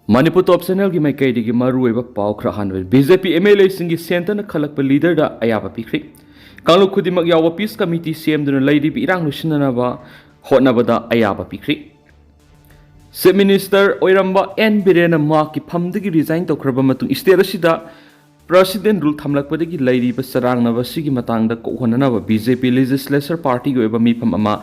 Manipur top channel ki mai kai digi maru eba pau khra hanwe BJP MLA singi center na khalak pa leader da ayaba pikri kanglu khudimak yawa peace committee CM duna lady bi irang lusina na ba hotna bada ayaba pikri Chief Minister oiramba N Birena ma ki phamdagi resign tokraba matung state asida President rule thamlak padagi lady ba sarang na ba sigi matang da ko hona na ba BJP legislature party go eba mi pham ama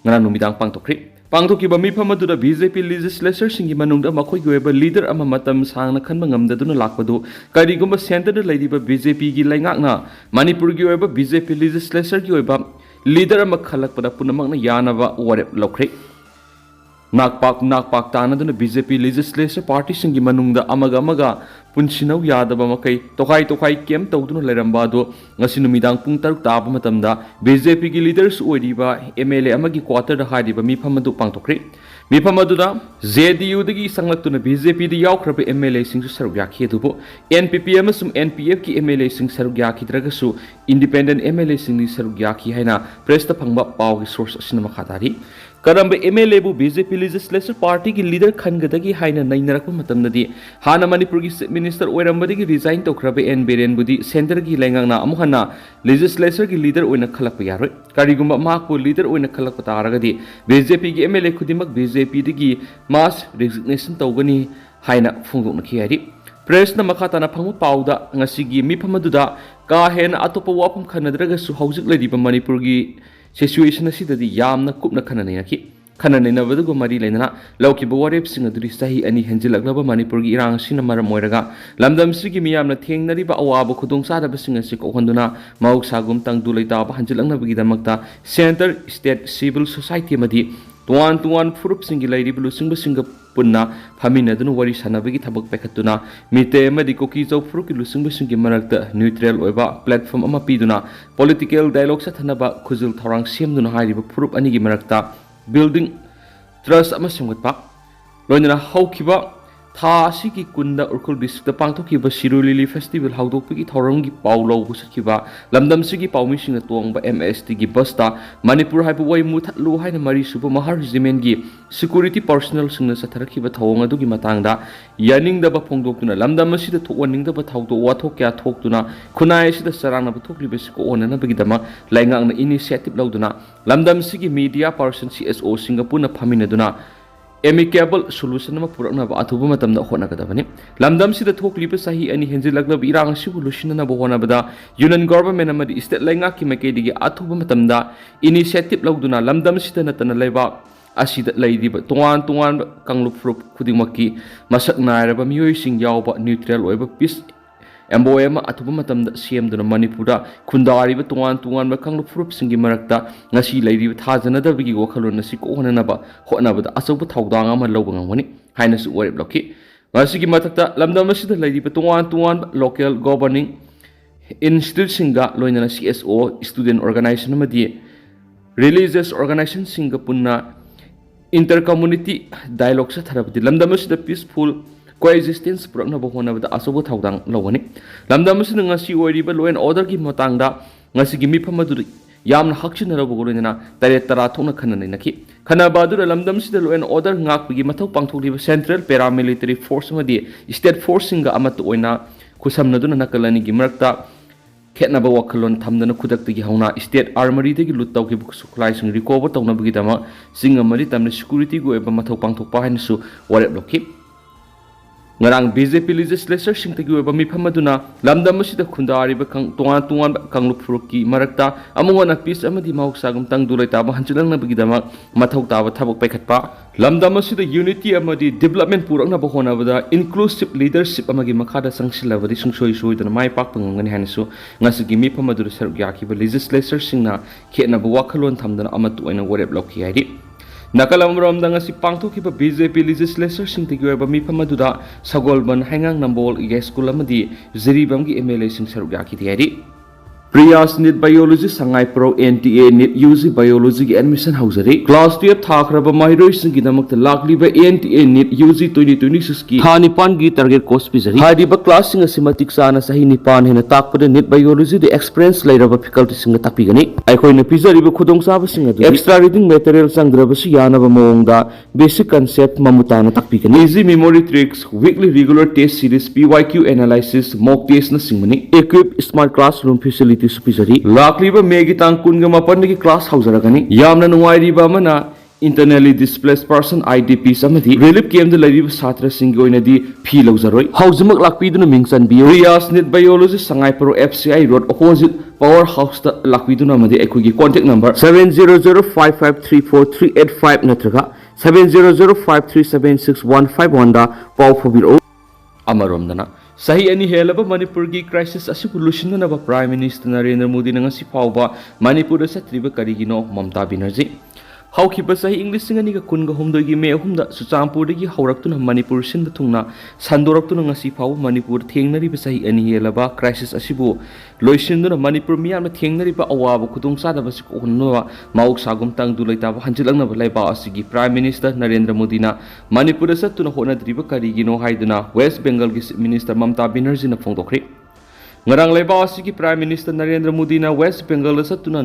ngana numidang pangtokri Pangtokiba mifam aduna BJP legislature singi manungda makhoi goeba leader ama matam sangna khanba ngamdaduna lakpadu karigumba center da laidiba BJP gi laingakna Manipur gi oeba BJP legislature gi oeba leader ama khalakpada punamakna yanaba warep lokre nakpak tanaduna BJP legislature party singi manungda amaga punsinau yadaba makai tokai kem tawduna lairamba do ngasi numidang pung 6 taba matamda BJP gi leaders oidiba MLA amagi quarter da haidiba mifam adu pangtokre mifam adu da JDU dagi sanglaktuna BJP di yaukraba MLA sing su saruk yakhi adubo NPP amasum NPF ki MLA sing saruk yakhi dragasu independent MLA sing ni saruk yakhi haina press ta phangba paw gi source asina makhatari Karamba MLA bu BJP legislature party ki leader khangadagi haina nainarakpa matamnadi hana Manipur gi minister oirambadagi resign tokraba N Biren budi center gi lengangna amuhana legislature gi leader oina khalakpa yaroi karigumba makpo leader oina khalakpa taragadi BJP gi MLA khudimak BJP digi mass resignation tawgani haina phungdokna khiyari press na makhatana phangmu pauda ngasigi miphamadуда ka hen atopa wapum khanadraga su hauzik ladiba Manipur gi situation asidadi yamna kupna khananina badugo mari lena laukiba warep singaduri sahi ani henjilaklaba Manipur gi irang sina maram moiraga lamdam sigi miyamna thengnari ba awaba khudong sada basinga si ko honduna mauk sagum tang dulaita ba hanjilangna bagi damakta center state civil society madi tuan furup singi lairi bulu singa punna phamina dunu wari sanabagi thabak pekhatuna mite madi koki chau furuk ki lusingba singi marakta neutral oiba platform ama piduna political dialogue sa thanaba khuzul thorang semduna hairiba furup ani gi marakta building trust ama semgatpa loinana haukiba tha asigi kunda urkul district pangthokiba Sirulili festival haudokpigi thoranggi paulo busakiba lamdam sigi paumi singa tongba MST gi busta Manipur haibu wai muthatlu haina mari suba mahar regiment gi security personnel singna satharakiba thawang adugi matangda yaningdaba phongdoktuna lamdam asida thokwaningdaba thawdo wathok kya thoktuna khunai sida sarangna bathokliba siko onana bagidama laingangna initiative lauduna lamdam sigi media person CSO singapore na phaminaduna amicable solution ma purakna ba athuba matamda hona kadabani lamdam sida thokliba sahi ani henjilakna irang sibu lusina na bohona bada union government amadi state lainga ki makedigi athuba matamda initiative lauduna lamdam sida natana laiba asida laidiba tuan kanglup frup khudimaki masak nairaba miyoi sing yawba neutral oiba peace MOM athuba matamda CM duna Manipura khundariba tuan ba kanglup frup singi marakta ngasi lairiba thajana da bigi wakhalon nasi ko honanaba honabada asobu thawdang ama lawba ngawani haina su warib lokki ngasi gi matakta lamdam asida lairiba tuan local governing institute singa loinana CSO student organization amadi religious organization singa punna intercommunity dialogue sa tharabdi lamdam asida peaceful coexistence purakna bohona bada asobo thawdang lawani lamdam asina ngasi oiriba law and order gi matangda ngasi gi miphamadu yamna hakchina rabogolena tare tara thona khanana naki khana badura lamdam sida law and order ngak gi mathau pangthokliba central paramilitary force madi state force singa amat oina khusamnaduna nakalani gi marakta khetnaba wakhalon thamdana khudaktagi hauna state armory degi luttaw ki suklai sing recover tawna bagi dama singa mari tamna security go eba mathau pangthokpa hainsu warep lokki ngarang BJP legislature singtagi oiba miphamaduna lamdam asida khundariba tuan kanglup furuki marakta amungona peace amadi mahuksagum tang dulaita ba hanchilangna bigidama mathau taba thabak paikhatpa lamdam asida unity amadi development purakna bahona bada inclusive leadership amagi makhada sangsilabadi sungsoi soidana mai pak pangangani hanasu ngasigi miphamadura saruk yakiba legislature singna khena ba wakhalon thamdana amatu oina warep lokhi hairi Nakalamrom dangasi pangthokiba BJP legislature singtigi oiba miphamadуда sagolban hangang nambol ige school amadi ziribamgi MLA sing saruk yakhi diari Priyas NEET Biology Sangai Pro NTA NEET UG Biology की admission hosiery class 12 थाखरबा माहिरोइसिंग की दमकत लाक्लिबा NTA NEET UG 2026 की था निपान की target course पिजरी हारिबा class सिंग असि मतिक साना सही निपान हेना ताकपदे NEET Biology दे एक्सपीरियंस लेरबा फैकल्टी सिंग ताकपिगनी अखोइना पिजरीबा खुदोंसाबा सिंग अदु एक्स्ट्रा रीडिंग मटेरियल संग्रबसु यानबा मओंगदा बेसिक कंसेप्ट ममुताना ताकपिगनी easy memory tricks weekly regular test series PYQ analysis mock test न सिंगमनी इक्विप स्मार्ट क्लासरूम फैसिलिटी पिजरी लाक्लिबा मेगी तांग कुनगा मापन की क्लास हौजरगनी यामना नुवाइरिबा मना इंटरनली डिस्प्लेस्ड पर्सन IDP समधि रिलीफ कैम्प लैरिब छात्र सिंग ओइनदी फी लौजरोय हौजमक लाक्पिदुना मिंगसन बियो रियास NEET बायोलॉजी संगाइपरो FCI road opposite power house ता लाक्पिदुना मदि एखुगी कांटेक्ट नंबर 7005534385 नत्रगा 7005376151 दा पाव फबिरो अमरोमदना सही अनि हेलब मणिपुर की क्राइसिस असिबु लुसिननब प्राइम मिनिस्टर नरेंद्र मोदी नंगसी फावबा मणिपुर सत्रिब करिगिनो ममता बनर्जी हौखिबा सही इंग्लिश सिंगनी का कुनगा हुमदोगी मे अहुमदा सुचामपुरदगी हौरक्तुना मणिपुर सिंद थुंगना संदोरक्तुना ngasi फाव मणिपुर थेंगनरिब सही अनि हेलब crisis असिबु लोइसिनदुना Manipur मियाम थेंगनरिब अवाब खुदोंसादब सिको हुनवा माउक सागुम तंगदु लैताब हंजिलंगनब लैबा असिगी prime minister Narendra Modi ना मणिपुर सत्तुना होनद्रिब करिगिनो हाइदुना वेस्ट बंगाल की मिनिस्टर ममता बनर्जी ना फोंदोखरि ngarang laiba asigi prime minister narendra modi na west bengal satuna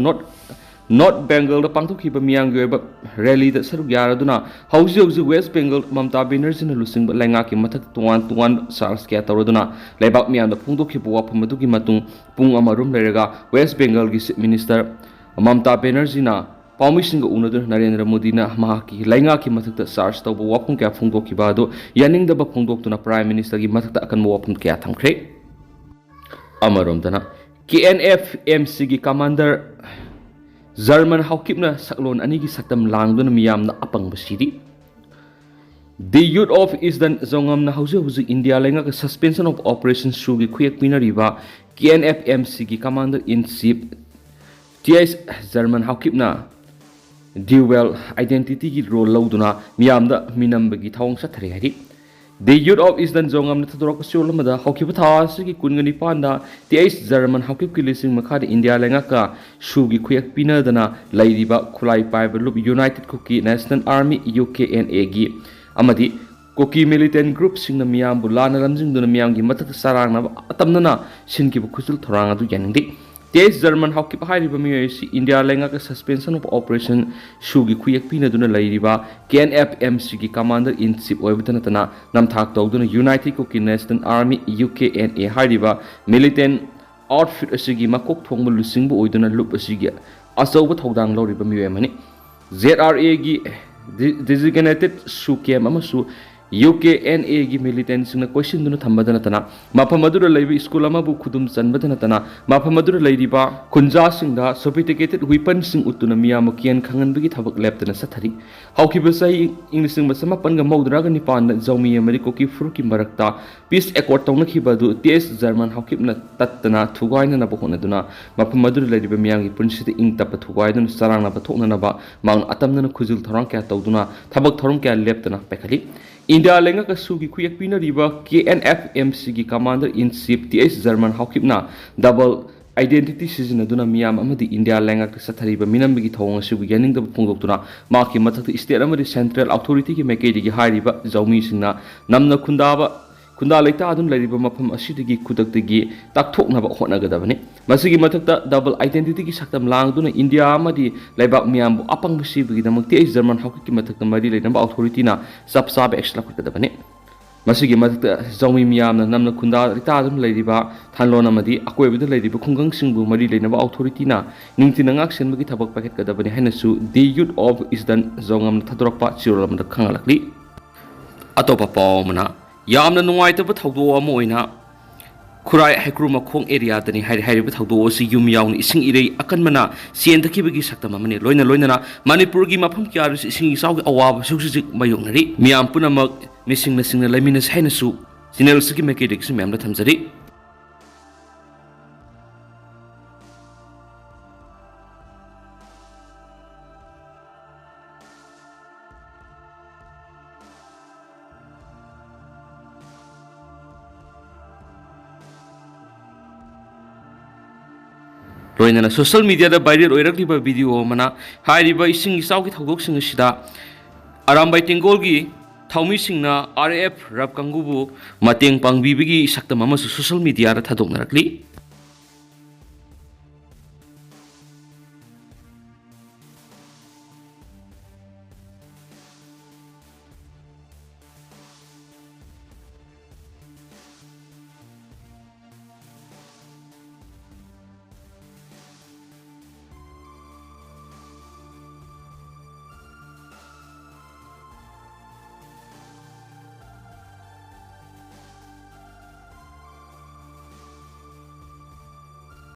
North Bengal da pangthokhiba miyamgi oiba rally da saruk yaraduna hauji West Bengal Mamta Banerjee na lusing lainga ki mathak tuan SARS kya tawraduna laibak miyam da phungdokhiba wafam adugi matung pung amarum leiraga West Bengal gi minister Mamta Banerjee na Paumising unadun Narendra Modi na mahaki lainga ki mathak da SARS tawba wafam kya phungdokhiba adu yaning da ba phungdoktuna prime minister gi mathak da akan wafam kya thamkhre amarum dana KNF-MC gi commander German haukipna Saklon anigi saktam langduna miyamna apangba siri The youth of Eastern Zongamna hauji India lenga ka suspension of operations sugi khuyak pinariba KNF-MC gi commander in chief TS German haukipna dual identity gi role lauduna miyamda minamba gi thawng sathare hari The youth of Eastern Zongamna thadorok siolamada haukipa thawasi gi kungani panda TS German haukip ki lising makhadi India lenga ka sugi khuyak pinadana lairiba khulai paiba lup United Cookie National Army UKNA gi amadi Cookie militant group singna miyam bulana lamjingduna miyam gi matat sarangna atamnana sinkiba khusul thoranga du yaningdi TS German haukip hairiba miyasi India lenga ka suspension of operation sugi khuyak pinaduna lairiba KNF-MC gi commander in chief oibtanatana namthak tawduna United Cookie National Army UKNA hairiba militant outfit asigi makok thongba lusingbu oiduna lup asigi asauba thodang loriba miyamani ZRA gi designated sukem amasu UKNA gi militants na question duna thambadana tana mapamadura laibi school ama bu khudum chanbadana tana mapamadura laidiba kunja singda sophisticated weapons sing utuna miyam kian khangan bigi thabak leptana sathari haukiba sai english sing basama panga maudra ga nipan zawmi amari koki fruki marakta peace accord tawna khiba du TS German haukipna tattana thugaina na bohona duna mapamadura laidiba miyam gi punsida ing tap thugaina sarang na bathokna na ba maun atamna khujul thorang kya tawduna thabak thorum kya leptana pekhali India lenga ka sugi khuyak pina riba KNF-MC gi commander in chief TS German haukipna double identity sizinaduna miyam amadi India lenga ka sathariba minambigi thawng sugi yaning da phungdoktuna maki mathak state amadi central authority gi mekedi gi hairiba zawmi singna namna khunda leita adun lariba mafam asidigi kudaktagi takthoknaba hotnagadabani masigi mathakta double identity gi saktam langduna India amadi laibak miyam apang bisi damak TS German haukiki mathakta mari leinaba authority na sabsab extra kudabani masigi mathakta zawmi miyam na namna khunda leita adun lariba thanlon amadi akoibida lariba khungang singbu mari leinaba authority na ningtina ngak senbagi thabak paket kadabani hainasu the youth of Eastern Zongam thadorokpa chirolamda khangalakli atopa pawmana yamna nungaitaba thawdo ama oina Kurai Haikru Makong area dani hairiba thawdo si yum yawn ising irei akanmana sien thakibagi saktam amani loina Manipur gi mafam kyaru ising isaw awab suksik mayongnari miyam punamak mising laiminas hainasu channel sigi mekedik si miyamda thamjari ꯂꯣꯏꯅꯅ social ꯃꯤꯗꯤꯌꯥꯗ viral ꯑꯣꯏꯔꯛꯂꯤꯕ video ꯑꯃꯅ ꯍꯥꯏꯔꯤꯕ ꯏꯁꯤꯡ ꯏꯆꯥꯎꯒꯤ ꯊꯧꯗꯣꯛꯁꯤꯡ ꯑꯁꯤꯗ Arambai ꯇꯦꯡꯒꯣꯜꯒꯤ ꯊꯧꯃꯤꯁꯤꯡꯅ RF ꯔꯕ ꯀꯥꯡꯕꯨꯕꯨ ꯃꯇꯦꯡ ꯄꯥꯡꯕꯤꯕꯒꯤ ꯁꯛꯇꯝ ꯑꯃꯁꯨ social ꯃꯤꯗꯤꯌꯥꯗ ꯊꯥꯗꯣꯛꯅꯔꯛꯂꯤ